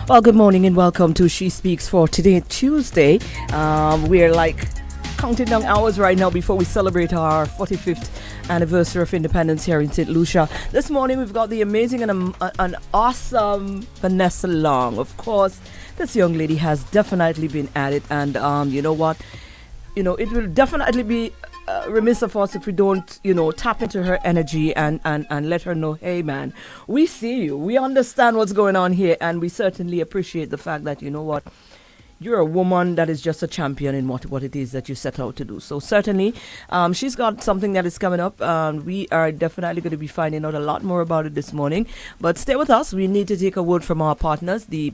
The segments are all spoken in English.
Well, good morning and welcome to She Speaks for today, Tuesday. We're like counting down hours right now before we celebrate our 45th anniversary of independence here in St. Lucia. This morning we've got the amazing and an awesome Vannessa Long. Of course, this young lady has definitely been at it, and you know what? You know, it will definitely be remiss of us if we don't, tap into her energy and let her know, hey man, we see you, we understand what's going on here, and we certainly appreciate the fact that, you know what, you're a woman that is just a champion in what it is that you set out to do. So certainly, she's got something that is coming up. We are definitely going to be finding out a lot more about it this morning. But stay with us. We need to take a word from our partners, the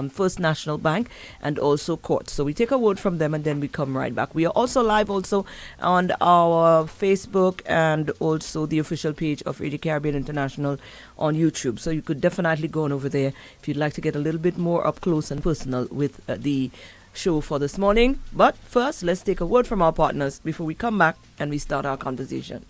First National Bank and also Court. So we take a word from them and then we come right back. We are also live also on our Facebook and also the official page of Radio Caribbean International on YouTube. So you could definitely go on over there if you'd like to get a little bit more up close and personal with the show for this morning. But first, let's take a word from our partners before we come back and we start our conversation.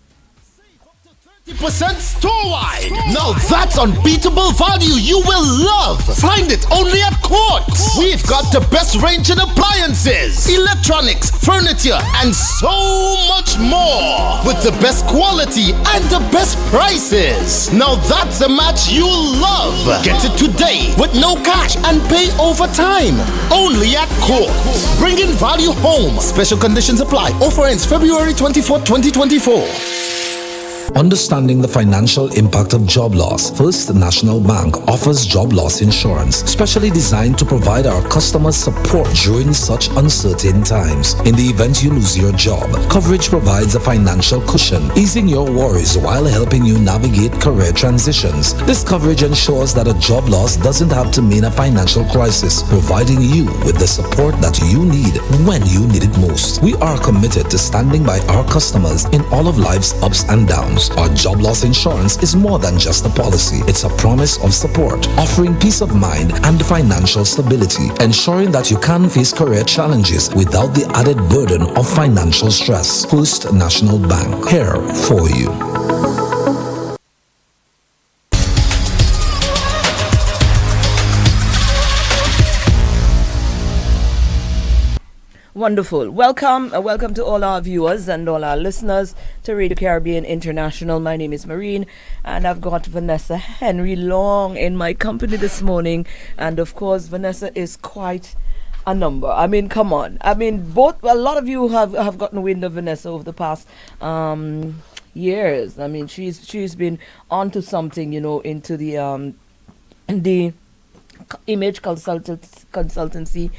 50% store-wide. Now that's unbeatable value you will love. Find it only at Quartz. We've got the best range in appliances, electronics, furniture, and so much more. With the best quality and the best prices. Now that's a match you love. Get it today with no cash and pay over time. Only at Quartz. Bringing value home. Special conditions apply. Offer ends February 24, 2024. Understanding the financial impact of job loss, First National Bank offers job loss insurance, specially designed to provide our customers support during such uncertain times. In the event you lose your job, coverage provides a financial cushion, easing your worries while helping you navigate career transitions. This coverage ensures that a job loss doesn't have to mean a financial crisis, providing you with the support that you need when you need it most. We are committed to standing by our customers in all of life's ups and downs. Our job loss insurance is more than just a policy. It's a promise of support, offering peace of mind and financial stability, ensuring that you can face career challenges without the added burden of financial stress. First National Bank, here for you. Wonderful. Welcome to all our viewers and all our listeners to Radio Caribbean International. My name is Mareen, and I've got Vannessa Henry Long in my company this morning. And of course, Vannessa is quite a number. I mean, come on. I mean, a lot of you have gotten wind of Vannessa over the past years. I mean, she's been onto something, into the image consultancy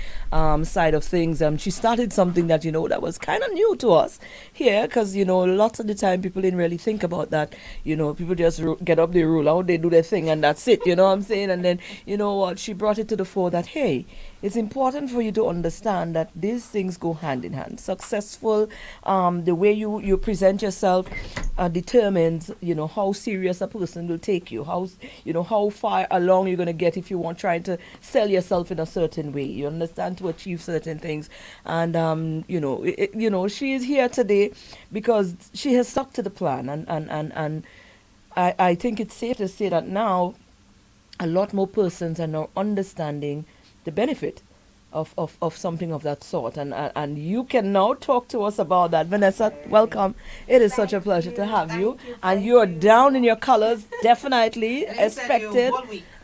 side of things. She started something that that was kind of new to us here, because lots of the time people didn't really think about that. People just get up, they roll out, they do their thing, and that's it. You know what I'm saying? And then what, she brought it to the fore that, hey, it's important for you to understand that these things go hand in hand. Successful, the way you present yourself determines how serious a person will take you, how far along you're going to get if you want trying to sell yourself in a certain way, you understand, to achieve certain things. And she is here today because she has stuck to the plan, and I think it's safe to say that now a lot more persons are now understanding the benefit of something of that sort, and you can now talk to us about that. Vannessa, welcome. It is such a pleasure to have you, and you're down in your colors, definitely expected.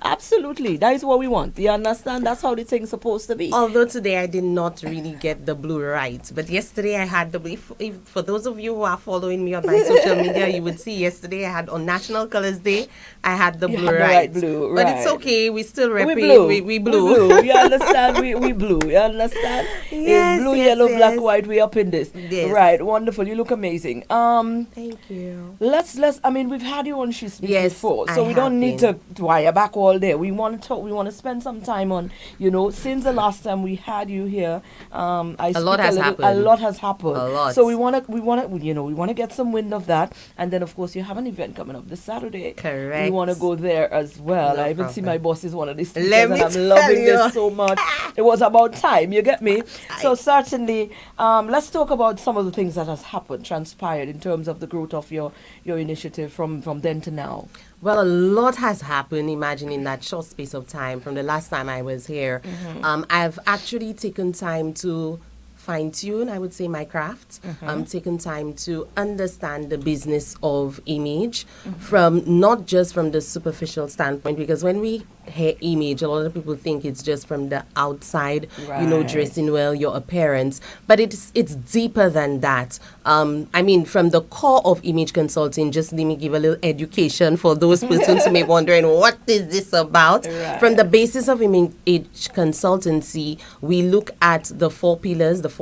Absolutely, that is what we want. You understand? That's how the thing's supposed to be. Although today I did not really get the blue right, but yesterday I had the blue. For those of you who are following me on my social media, you would see yesterday I had on National Colors Day, I had the blue right. Blue, but it's okay, we still repping. We blue. You understand? We blue. You understand? Yes, it's blue, yes, yellow, yes. black, white. We up in this. Yes. Right. Wonderful. You look amazing. Thank you. Let's. I mean, we've had you on She Speaks before, so I we don't have need to wire back all day. We want to talk. We want to spend some time on, since the last time we had you here. A lot has happened. So we want to get some wind of that, and then of course you have an event coming up this Saturday. Correct. We want to go there as well. No I even problem. see my boss is one of these speakers, and I'm loving this so much. It was about time, you get me? So certainly, let's talk about some of the things that has happened, transpired in terms of the growth of your initiative from then to now. Well, a lot has happened, imagine, in that short space of time from the last time I was here. I've actually taken time to fine-tune, I would say, my craft. Taken time to understand the business of image from not just from the superficial standpoint, because when we hear image, a lot of people think it's just from the outside, dressing well, your appearance, but it's deeper than that. I mean, from the core of image consulting, just let me give a little education for those persons who may be wondering, what is this about? From the basis of image consultancy, we look at the four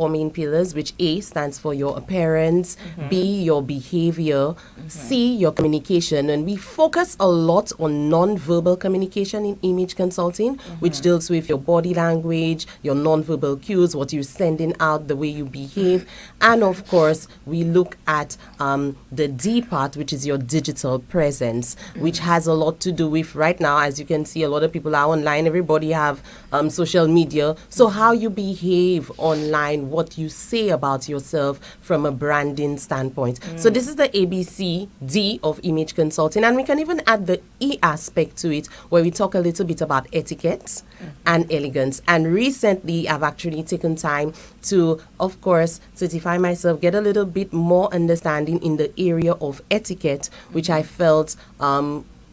main pillars, which A stands for your appearance, B, your behavior, C, your communication. And we focus a lot on non-verbal communication in image consulting, which deals with your body language, your non-verbal cues, what you're sending out, the way you behave. And of course, we look at the D part, which is your digital presence, which has a lot to do with right now. As you can see, a lot of people are online. Everybody have social media. So how you behave online, what you say about yourself from a branding standpoint. So this is the ABC D of image consulting. And we can even add the E aspect to it, where we talk a little bit about etiquette and elegance. And recently, I've actually taken time to, of course, certify myself, get a little bit more understanding in the area of etiquette, which I felt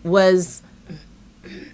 was,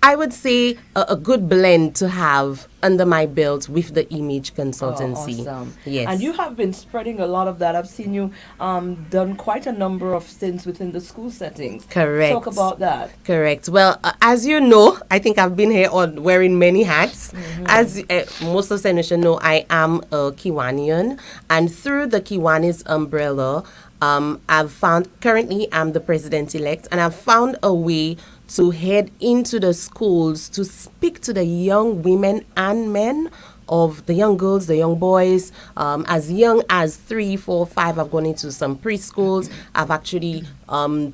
I would say, a good blend to have under my belt with the image consultancy. Awesome. Yes. And you have been spreading a lot of that. I've seen you done quite a number of stints within the school settings. Correct. Talk about that. Correct. Well, as you know, I think I've been here on wearing many hats. As most of St. Lucia know, I am a Kiwanian, and through the Kiwanis umbrella, I've found, currently I'm the president-elect, and I've found a way to head into the schools to speak to the young women and men of the young girls, the young boys, as young as 3, 4, 5. I've gone into some preschools. I've actually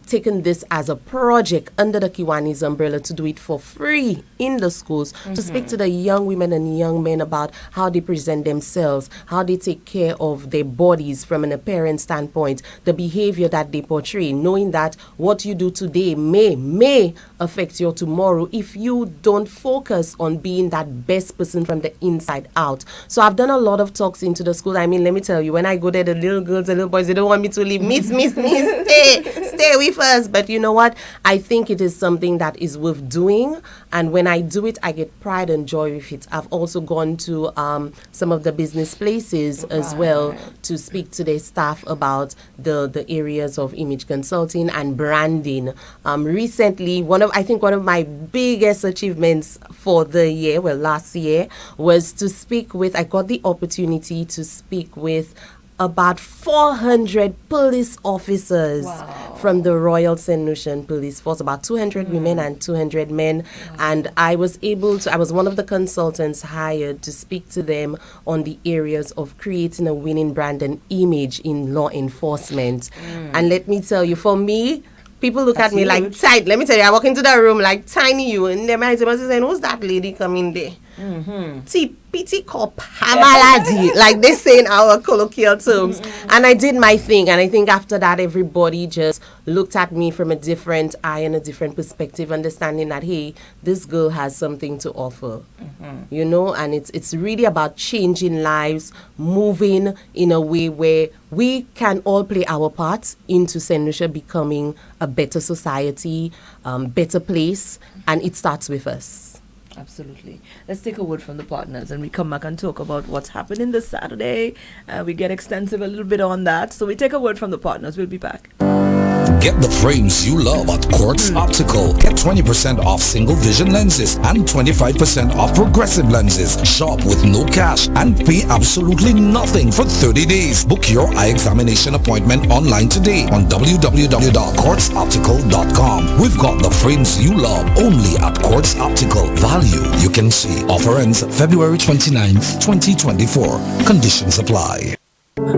taken this as a project under the Kiwani's umbrella to do it for free in the schools, to speak to the young women and young men about how they present themselves, how they take care of their bodies from an appearance standpoint, the behavior that they portray, knowing that what you do today may affect your tomorrow if you don't focus on being that best person from the inside out. So I've done a lot of talks into the school. I mean, let me tell you, when I go there, the little girls, the little boys, they don't want me to leave. Miss, stay with us. But you know what? I think it is something that is worth doing. And when I do it, I get pride and joy with it. I've also gone to some of the business places as well to speak to their staff about the areas of image consulting and branding. Recently, one of my biggest achievements for the year, last year, was to speak with, I got the opportunity to speak with about 400 police officers from the Royal St. Lucian Police Force, about 200 women and 200 men. And I was one of the consultants hired to speak to them on the areas of creating a winning brand and image in law enforcement. And let me tell you, for me, people look at me like tight. Let me tell you, I walk into the room like tiny you, and their minds are saying, "Who's that lady coming there?" Pity cop Hamaladi, like they say in our colloquial terms. And I did my thing, and I think after that, everybody just looked at me from a different eye and a different perspective, understanding that, hey, this girl has something to offer, you know. And it's really about changing lives, moving in a way where we can all play our parts into St. Lucia becoming a better society, better place, and it starts with us. Absolutely. Let's take a word from the partners and we come back and talk about what's happening this Saturday. We get extensive a little bit on that. So we take a word from the partners. We'll be back. Get the frames you love at Quartz Optical. Get 20% off single vision lenses and 25% off progressive lenses. Shop with no cash and pay absolutely nothing for 30 days. Book your eye examination appointment online today on www.quartzoptical.com. We've got the frames you love only at Quartz Optical. Value you can see. Offer ends February 29th, 2024. Conditions apply.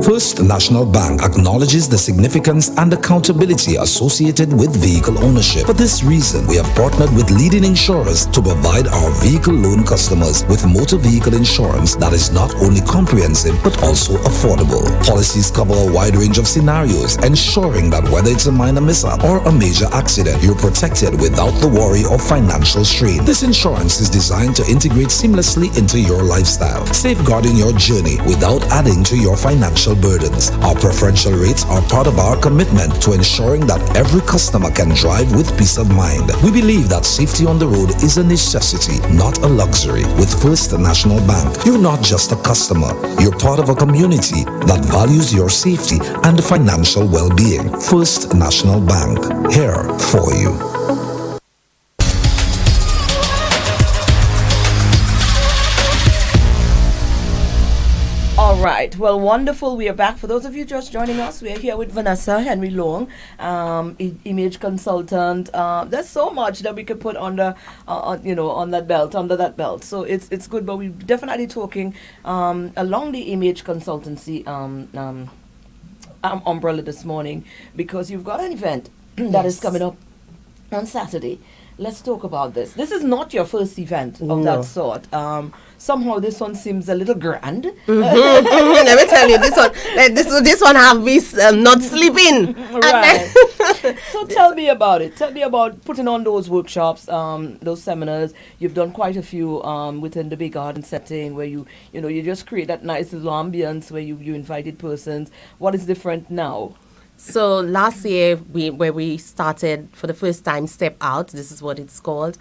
First National Bank acknowledges the significance and accountability associated with vehicle ownership. For this reason, we have partnered with leading insurers to provide our vehicle loan customers with motor vehicle insurance that is not only comprehensive but also affordable. Policies cover a wide range of scenarios, ensuring that whether it's a minor mishap or a major accident, you're protected without the worry of financial strain. This insurance is designed to integrate seamlessly into your lifestyle, safeguarding your journey without adding to your financial burdens. Our preferential rates are part of our commitment to ensuring that every customer can drive with peace of mind. We believe that safety on the road is a necessity, not a luxury. With First National Bank, you're not just a customer, you're part of a community that values your safety and financial well-being. First National Bank, here for you. All right. Well, wonderful. We are back. For those of you just joining us, we are here with Vannessa Henry Long, image consultant. There's so much that we could put under under that belt. So it's good. But we're definitely talking along the image consultancy umbrella this morning, because you've got an event that is coming up on Saturday. Let's talk about this. This is not your first event of that sort. Somehow this one seems a little grand. Let me tell you, this one have me not sleeping. Right. So tell me about it. Tell me about putting on those workshops, those seminars. You've done quite a few within the big garden setting, where you just create that nice little ambience where you invited persons. What is different now? So last year, we started for the first time, Step Out. This is what it's called.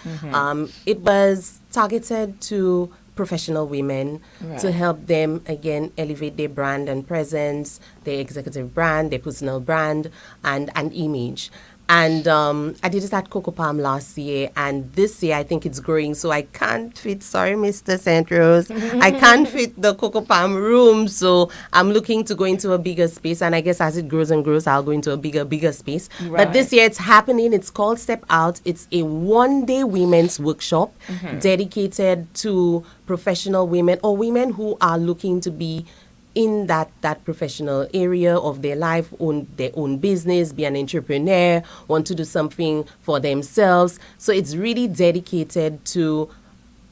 It was targeted to professional women, to help them, again, elevate their brand and presence, their executive brand, their personal brand, and image. And I did it at Coco Palm last year, and this year I think it's growing, so I can't fit, sorry, Mr. Centros, I can't fit the Coco Palm room, so I'm looking to go into a bigger space, and I guess as it grows and grows, I'll go into a bigger space. Right. But this year it's happening. It's called Step Out. It's a one-day women's workshop dedicated to professional women or women who are looking to be in that professional area of their life, own their own business, be an entrepreneur, want to do something for themselves. So it's really dedicated to,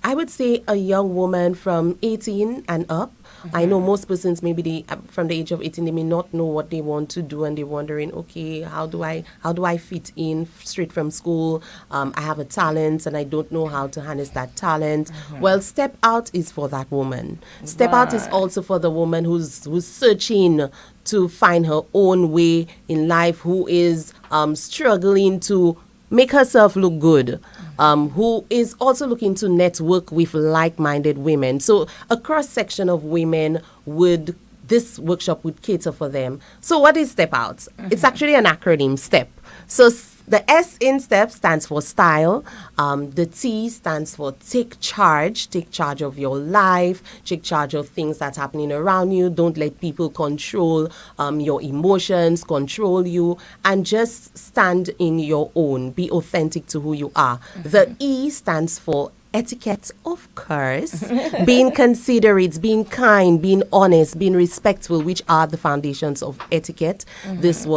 I would say, a young woman from 18 and up. I know most persons, maybe from the age of 18, they may not know what they want to do, and they're wondering, okay, how do I fit in straight from school? I have a talent and I don't know how to harness that talent. Well, Step Out is for that woman. Step Out is also for the woman who's searching to find her own way in life, who is struggling to make herself look good, who is also looking to network with like-minded women. So a cross-section of women this workshop would cater for them. So what is Step Out? It's actually an acronym, STEP. So the S in STEP stands for style. The T stands for take charge of your life, take charge of things that's happening around you. Don't let people control your emotions, control you, and just stand in your own. Be authentic to who you are. The E stands for etiquette, of course. Being considerate, being kind, being honest, being respectful, which are the foundations of etiquette. This is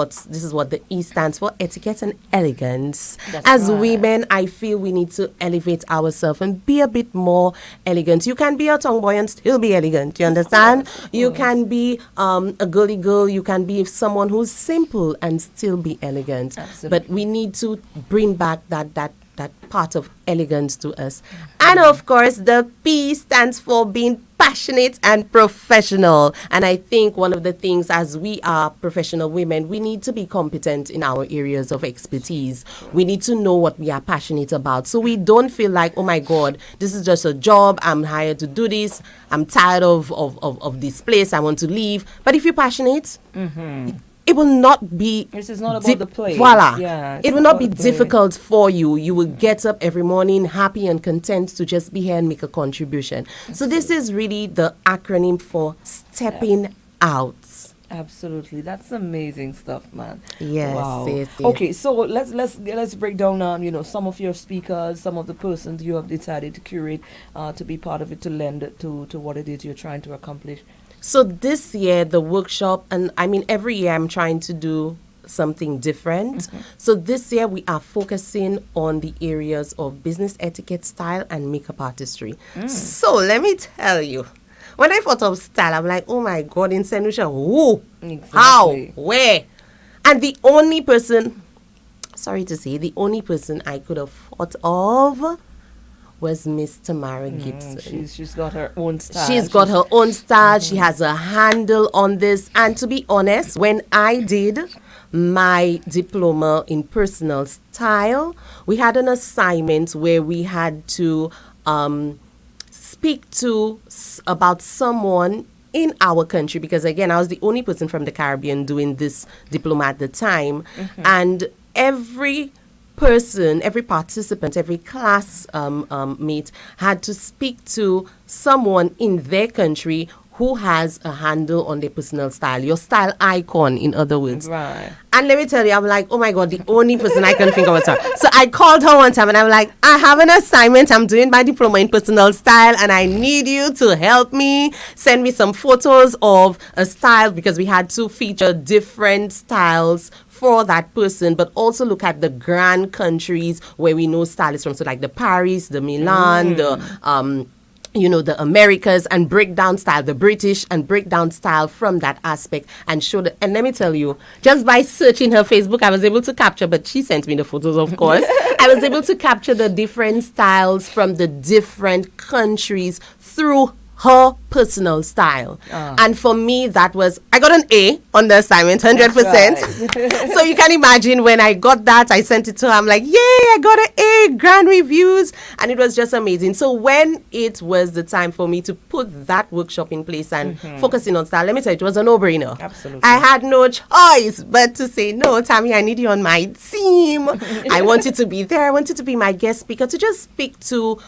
what the E stands for, etiquette and elegance. As women, I feel we need to elevate ourselves and be a bit more elegant. You can be a tomboy and still be elegant, you understand? You can be a girly girl, you can be someone who's simple and still be elegant. Absolutely. But we need to bring back that part of elegance to us. And of course, the P stands for being passionate and professional. And I think one of the things, as we are professional women, we need to be competent in our areas of expertise. We need to know what we are passionate about, so we don't feel like, oh my God, this is just a job, I'm hired to do this, I'm tired of this place, I want to leave. But if you're passionate, it will not be. This is not about the place. Voila. Yeah, it will not be difficult for you. You will get up every morning happy and content to just be here and make a contribution. So this is really the acronym for stepping out. Absolutely, that's amazing stuff, man. Yes, Wow. yes, yes. Okay, so let's break down, some of your speakers, some of the persons you have decided to curate, to be part of it, to lend to what it is you're trying to accomplish. So this year, the workshop, and I mean, every year I'm trying to do something different. So this year we are focusing on the areas of business etiquette, style, and makeup artistry. So let me tell you, when I thought of style, I'm like, oh my God, in St. Lucia, who? How? Exactly. Where? And the only person, sorry to say, the only person I could have thought of was Miss Tamara Gibson. She's got her own style. She's got her own style. She has a handle on this. And to be honest, when I did my diploma in personal style, we had an assignment where we had to speak about someone in our country, because again, I was the only person from the Caribbean doing this diploma at the time. And every person, every participant, every class mate had to speak to someone in their country who has a handle on their personal style, your style icon, in other words. Right. And let me tell you, I'm like, oh my God, the only person I can think of was her. So I called her one time and I'm like, I have an assignment. I'm doing my diploma in personal style and I need you to help me. Send me some photos of a style, because we had to feature different styles for that person, but also look at the grand countries where we know stylists from. So like the Paris, the Milan, the Americas, and break down style, the British, and break down style from that aspect and show the. And let me tell you, just by searching her Facebook, I was able to capture, but she sent me the photos, of course. I was able to capture the different styles from the different countries through her personal style. And for me, that was, I got an A on the assignment, 100%. So you can imagine when I got that, I sent it to her. I'm like, yay, I got an A, grand reviews. And it was just amazing. So when it was the time for me to put that workshop in place and focusing on style, let me tell you, it was a no-brainer. Absolutely. I had no choice but to say, no, Tammy, I need you on my team. I want you to be there. I want you to be my guest speaker, to just speak to,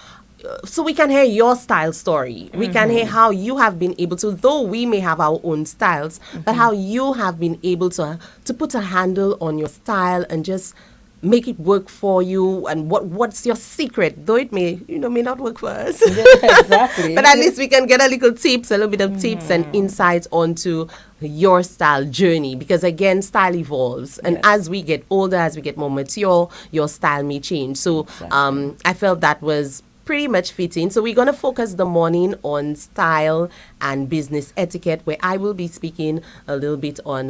so we can hear your style story. We can hear how you have been able to, though we may have our own styles, but how you have been able to put a handle on your style and just make it work for you, and what's your secret, though it may not work for us. Exactly. But at least we can get a little bit of tips and insights onto your style journey, because again, style evolves, and as we get older, as we get more mature, your style may change. So I felt that was pretty much fitting. So we're going to focus the morning on style and business etiquette, where I will be speaking a little bit on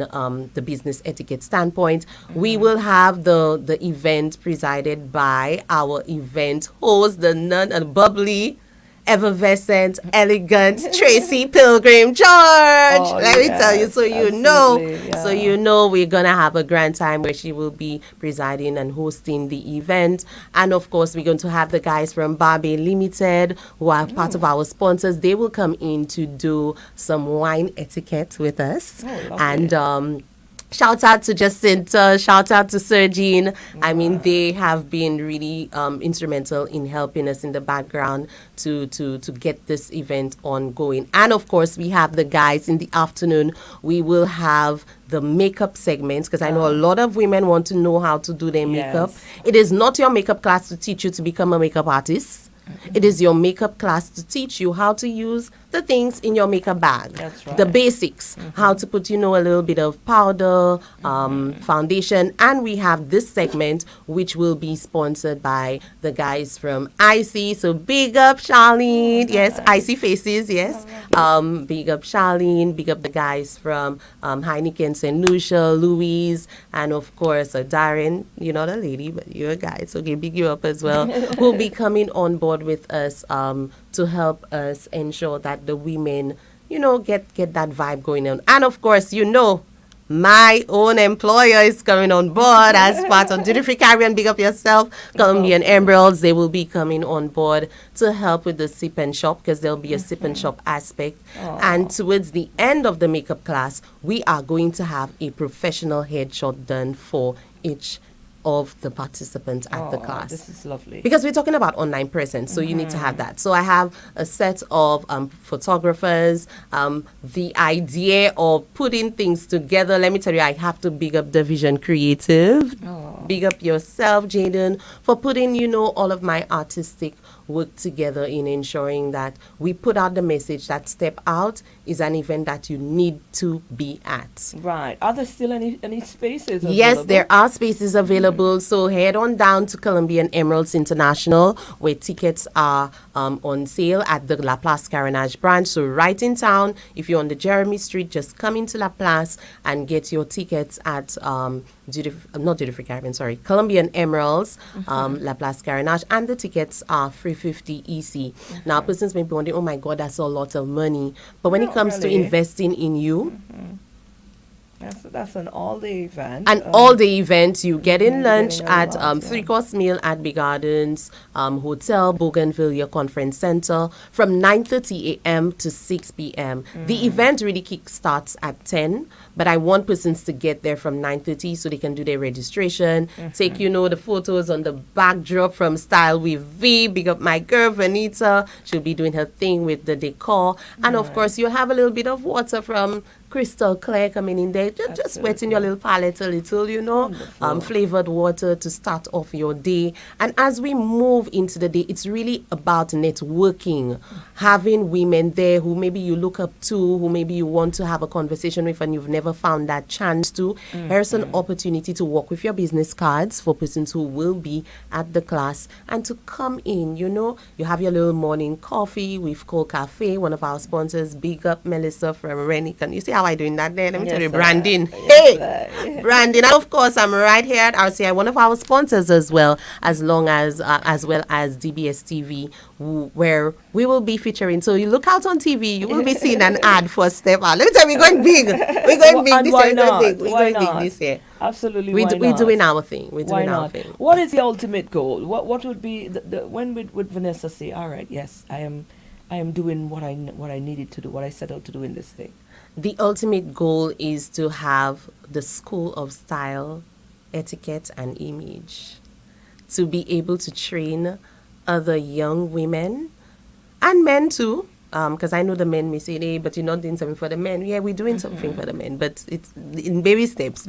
the business etiquette standpoint. We will have the event presided by our event host, the bubbly, effervescent, elegant Tracy Pilgrim George. Let me tell you, so you know we're gonna have a grand time where she will be presiding and hosting the event. And of course, we're going to have the guys from Barbie Limited, who are part of our sponsors. They will come in to do some wine etiquette with us. And shout out to Jacinta, shout out to Sergine. I mean, they have been really instrumental in helping us in the background to get this event ongoing. And of course, we have the guys in the afternoon. We will have the makeup segments, because I know a lot of women want to know how to do their makeup. It is not your makeup class to teach you to become a makeup artist. It is your makeup class to teach you how to use the things in your makeup bag. That's right. The basics, how to put, a little bit of powder, foundation. And we have this segment, which will be sponsored by the guys from IC. So big up Charlene. Yes, IC Faces, yes. Big up Charlene. Big up the guys from Heineken, St. Lucia, Louise, and of course, Darren. You're not a lady, but you're a guy. So okay, big you up as well. Who'll be coming on board with us to help us ensure that the women, get that vibe going on. And of course, my own employer is coming on board as part of Duty Free Caribbean. Big up yourself. Colombian Emeralds, they will be coming on board to help with the sip and shop, because there'll be a sip and shop aspect. And towards the end of the makeup class, we are going to have a professional headshot done for each of the participants at the class. This is lovely. Because we're talking about online presence, so you need to have that. So I have a set of photographers. The idea of putting things together, let me tell you, I have to big up the Vision Creative. Big up yourself, Jaden, for putting, all of my artistic work together in ensuring that we put out the message that Step Out is an event that you need to be at. Right. Are there still any spaces available? Yes, there are spaces available. So head on down to Colombian Emeralds International, where tickets are on sale at the La Place Carenage branch. So right in town, if you're on the Jeremy Street, just come into La Place and get your tickets at Colombian Emeralds, La Place Carenage, and the tickets are $350 EC. Now, persons may be wondering, oh my God, that's a lot of money. But when it comes to investing in you, that's an all-day event. An all-day event. You get in lunch at three-course meal at Big Gardens Hotel, Bougainvillea Conference Center from 9:30 a.m. to 6 p.m. The event really kick-starts at 10, but I want persons to get there from 9:30 so they can do their registration, take, the photos on the backdrop from Style with V. Big up my girl, Vannessa. She'll be doing her thing with the decor. And, of course, you'll have a little bit of water from crystal clear coming in there, just wetting your little palate a little, flavored water to start off your day. And as we move into the day, it's really about networking, having women there who maybe you look up to, who maybe you want to have a conversation with and you've never found that chance to. Here's an opportunity to work with your business cards for persons who will be at the class and to come in, you have your little morning coffee with Cold Cafe, one of our sponsors. Big up Melissa from Mareen. Can you see how I doing that there? Let me tell you, branding. Branding. And of course, I'm right here at RCI, one of our sponsors as well as DBS TV, where we will be featuring. So you look out on TV, you will be seeing an ad for Step Out. Let me tell you, we're going big. We're going big this year. We're going big this year. Absolutely. We're doing our thing. We're doing our thing. What is the ultimate goal? What would be when would Vannessa say, all right, yes, I am doing what I needed to do, what I set out to do in this thing? The ultimate goal is to have the School of Style, Etiquette, and Image to be able to train other young women and men too, because I know the men may say, hey, but you're not doing something for the men. Yeah, we're doing something for the men, but it's in baby steps.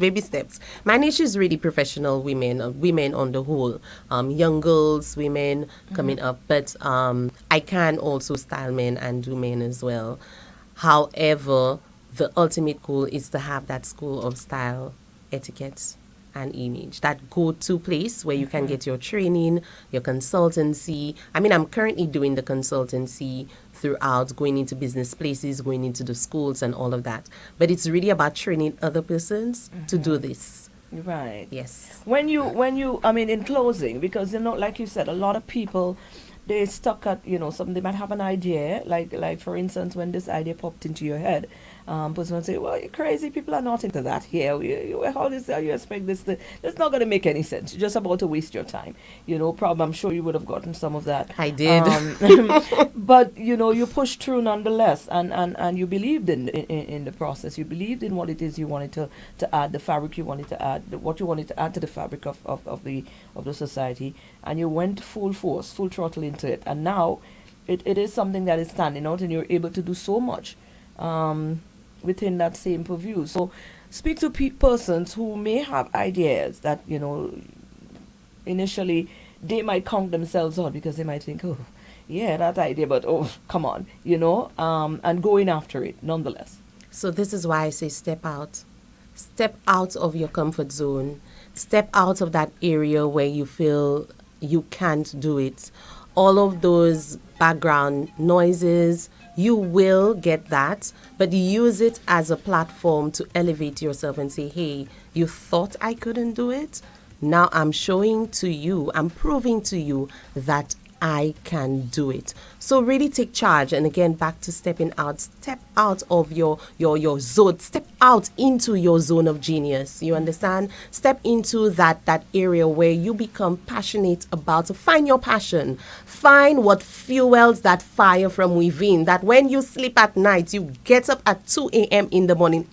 My niche is really professional women on the whole, young girls, women coming up, but I can also style men and do men as well. However, the ultimate goal is to have that School of Style, Etiquette, and Image, that go-to place where you can get your training, your consultancy. I mean, I'm currently doing the consultancy throughout, going into business places, going into the schools and all of that. But it's really about training other persons to do this. Right. Yes. When you, I mean, in closing, because, like you said, a lot of people, they're stuck at, something. They might have an idea, like for instance, when this idea popped into your head, person will say, well, you're crazy, people are not into that here. How you expect this to, it's not going to make any sense. You're just about to waste your time. Probably, I'm sure you would have gotten some of that. I did. But, you pushed through nonetheless, and you believed in the process. You believed in what it is you wanted to add, the fabric you wanted to add, what you wanted to add to the fabric of the society, and you went full force, full throttle into it. And now it is something that is standing out, and you're able to do so much within that same purview. So speak to persons who may have ideas that, initially they might count themselves out because they might think, oh, yeah, that idea, but oh, come on, and going after it nonetheless. So this is why I say step out. Step out of your comfort zone. Step out of that area where you feel you can't do it. All of those background noises, you will get that, but use it as a platform to elevate yourself and say, hey, you thought I couldn't do it? Now I'm showing to you, I'm proving to you that I can do it. So really take charge. And again, back to stepping out. Step out of your zone. Step out into your zone of genius. You understand? Step into that area where you become passionate about. Find your passion. Find what fuels that fire from within. That when you sleep at night, you get up at 2 a.m. in the morning.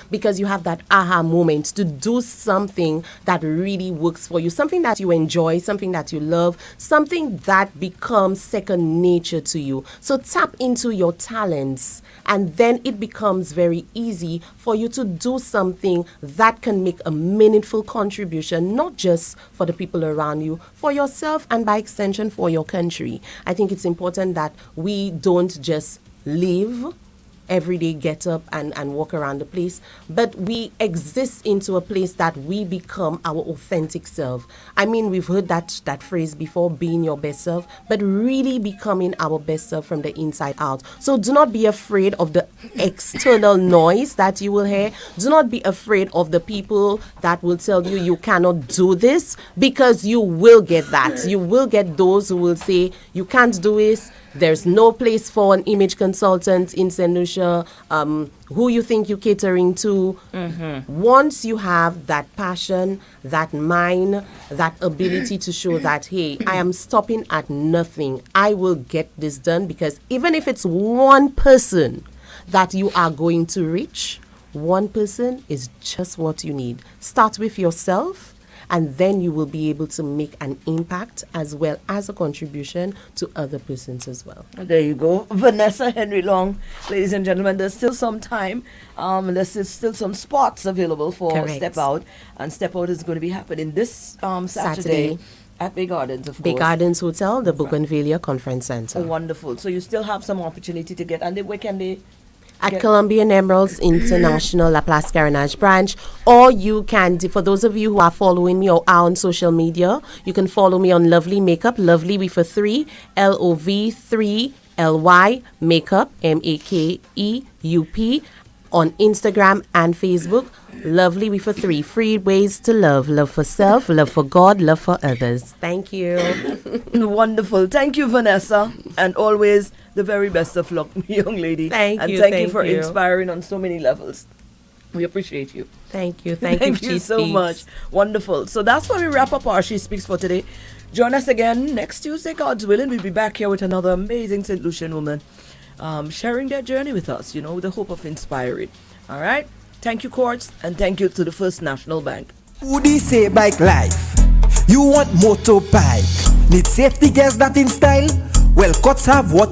Because you have that aha moment to do something that really works for you. Something that you enjoy, something that you love, something that becomes second nature to you. So tap into your talents, and then it becomes very easy for you to do something that can make a meaningful contribution, not just for the people around you, for yourself, and by extension for your country. I think it's important that we don't just live every day, get up and walk around the place, but we exist into a place that we become our authentic self. I mean, we've heard that phrase before, being your best self, but really becoming our best self from the inside out. So do not be afraid of the external noise that you will hear. Do not be afraid of the people that will tell you you cannot do this, because you will get that. You will get those who will say you can't do this. There's no place for an image consultant in St. Lucia. Who you think you're catering to. Once you have that passion, that mind, that ability to show that, hey, I am stopping at nothing. I will get this done, because even if it's one person that you are going to reach, one person is just what you need. Start with yourself, and then you will be able to make an impact as well as a contribution to other persons as well. There you go. Vannessa Henry Long. Ladies and gentlemen, there's still some time. There's still some spots available for Correct. Step Out. And Step Out is going to be happening this Saturday at Bay Gardens, of course. Bay Gardens Hotel, the Bougainvillea Conference Center. Oh, wonderful. So you still have some opportunity to get, and where can they? At Colombian Emeralds International La Place Carenage branch, or you can, for those of you who are following me or are on social media, you can follow me on Lovely Makeup, Lovely with a 3, LOV3LY Makeup, MAKEUP, on Instagram and Facebook. Lovely with a 3, free ways to love. Love for self, love for God, love for others. Thank you. Wonderful. Thank you, Vannessa. And always the very best of luck, young lady. Thank you. And thank you for inspiring on so many levels. We appreciate you. Thank you. Thank you so much. Wonderful. So that's where we wrap up our She Speaks for today. Join us again next Tuesday, God's willing. We'll be back here with another amazing St. Lucian woman sharing their journey with us, with the hope of inspiring. All right? Thank you, Courts, and thank you to the First National Bank. Woody say bike life. You want motorbike? Need safety gears that in style? Well, Courts have what